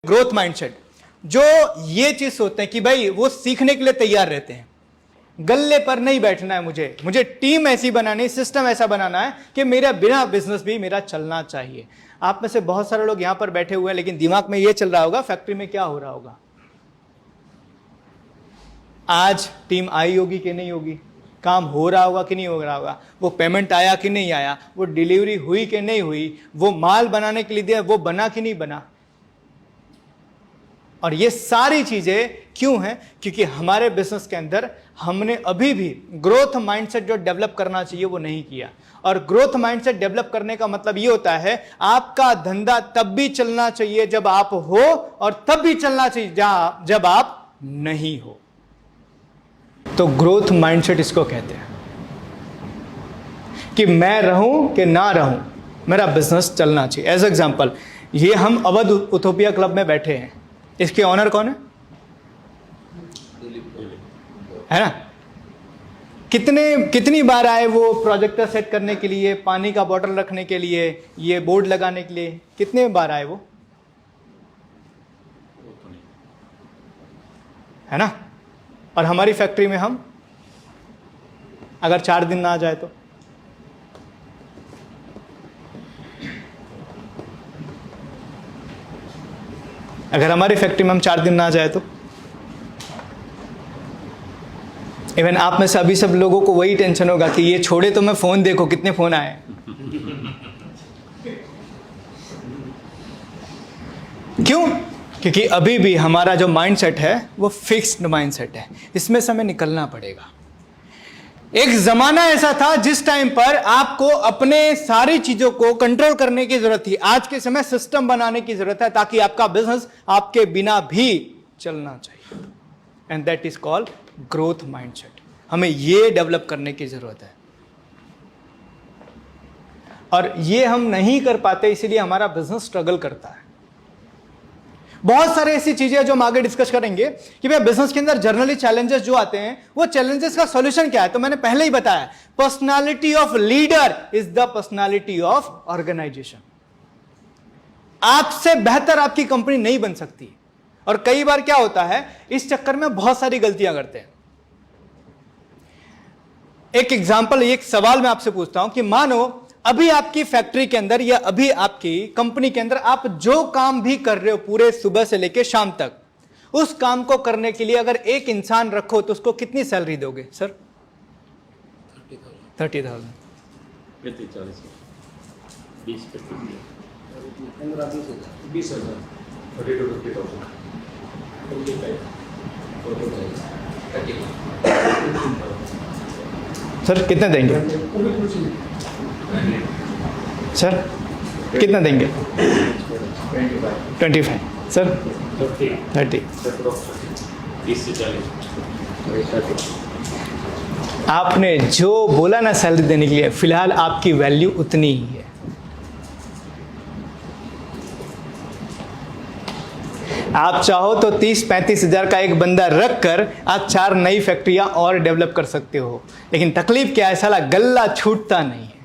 Growth mindset, जो ये चीज सोचते हैं कि भाई वो सीखने के लिए तैयार रहते हैं, गल्ले पर नहीं बैठना है, मुझे टीम ऐसी बनानी, सिस्टम ऐसा बनाना है कि मेरा बिना बिजनेस भी मेरा चलना चाहिए। आप में से बहुत सारे लोग यहां पर बैठे हुए हैं, लेकिन दिमाग में ये चल रहा होगा फैक्ट्री में क्या हो रहा होगा, आज टीम आई होगी कि नहीं होगी, काम हो रहा होगा कि नहीं हो रहा होगा, वो पेमेंट आया कि नहीं आया, वो डिलीवरी हुई कि नहीं हुई, वो माल बनाने के लिए दिया वो बना कि नहीं बना। और ये सारी चीजें क्यों हैं? क्योंकि हमारे बिजनेस के अंदर हमने अभी भी ग्रोथ माइंडसेट जो डेवलप करना चाहिए वो नहीं किया। और ग्रोथ माइंडसेट डेवलप करने का मतलब ये होता है आपका धंधा तब भी चलना चाहिए जब आप हो, और तब भी चलना चाहिए जब आप नहीं हो। तो ग्रोथ माइंडसेट इसको कहते हैं कि मैं रहूं कि ना रहूं, मेरा बिजनेस चलना चाहिए। एज एग्जांपल, ये हम अवध उथोपिया क्लब में बैठे हैं, इसके ऑनर कौन है ना? कितनी बार आए वो प्रोजेक्टर सेट करने के लिए, पानी का बॉटल रखने के लिए, ये बोर्ड लगाने के लिए, कितने बार आए वो, है ना? और हमारी फैक्ट्री में हम अगर 4 दिन ना आ जाए तो, अगर हमारी फैक्ट्री में हम 4 दिन ना आ जाए तो, इवन आप में से अभी सब लोगों को वही टेंशन होगा कि ये छोड़े तो मैं फोन देखो कितने फोन आए। क्यों? क्योंकि अभी भी हमारा जो माइंडसेट है वो फिक्स्ड माइंडसेट है, इसमें से हमें निकलना पड़ेगा। एक जमाना ऐसा था जिस टाइम पर आपको अपने सारी चीजों को कंट्रोल करने की जरूरत थी, आज के समय सिस्टम बनाने की जरूरत है ताकि आपका बिजनेस आपके बिना भी चलना चाहिए। And that is called growth mindset. हमें यह डेवलप करने की जरूरत है, और ये हम नहीं कर पाते, इसीलिए हमारा बिजनेस स्ट्रगल करता है। बहुत सारे ऐसी चीजें जो हम आगे डिस्कस करेंगे कि भाई बिजनेस के अंदर जनरली चैलेंजेस जो आते हैं, वो चैलेंजेस का सॉल्यूशन क्या है। तो मैंने पहले ही बताया, personality of leader is the personality of organisation. आपसे बेहतर आपकी कंपनी नहीं बन सकती। और कई बार क्या होता है, इस चक्कर में बहुत सारी गलतियां करते हैं। एक एग्जांपल, एक सवाल मैं आपसे पूछता हूं कि मानो अभी आपकी फैक्ट्री के अंदर या अभी आपकी कंपनी के अंदर आप जो काम भी कर रहे हो पूरे सुबह से लेकर शाम तक, उस काम को करने के लिए अगर एक इंसान रखो तो उसको कितनी सैलरी दोगे सर? 30,000। 20,000 सर कितने देंगे सर? कितना देंगे? 25 सर? 30। आपने जो बोला ना सैलरी देने के लिए, फिलहाल आपकी वैल्यू उतनी ही है। आप चाहो तो 30-35 हजार का एक बंदा रख कर आप 4 नई फैक्ट्रियां और डेवलप कर सकते हो, लेकिन तकलीफ क्या है, साला गल्ला छूटता नहीं है।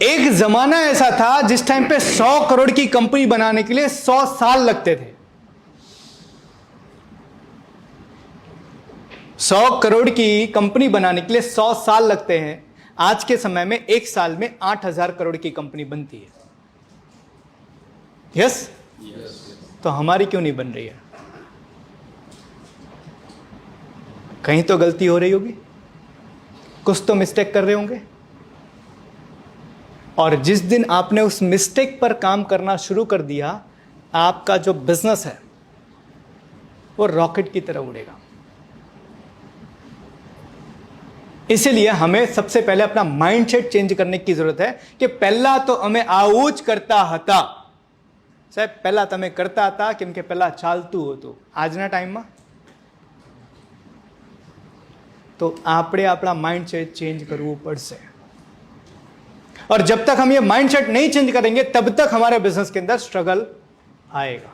एक जमाना ऐसा था जिस टाइम पे 100 करोड़ की कंपनी बनाने के लिए 100 साल लगते थे। 100 करोड़ की कंपनी बनाने के लिए 100 साल लगते हैं। आज के समय में 1 साल में 8,000 करोड़ की कंपनी बनती है। यस? तो हमारी क्यों नहीं बन रही है? कहीं तो गलती हो रही होगी, कुछ तो मिस्टेक कर रहे होंगे। और जिस दिन आपने उस मिस्टेक पर काम करना शुरू कर दिया, आपका जो बिजनेस है वो रॉकेट की तरह उड़ेगा। इसीलिए हमें सबसे पहले अपना माइंडसेट चेंज करने की जरूरत है कि पहला तो हमें आउच करता હતા साहब, पहला તમે करता હતા કેમ કે પહેલા ચાલતું હતું। આજના ટાઈમમાં तो આપણે આપણા माइंडसेट चेंज કરવું પડશે। और जब तक हम ये माइंडसेट नहीं चेंज करेंगे तब तक हमारे बिजनेस के अंदर स्ट्रगल आएगा।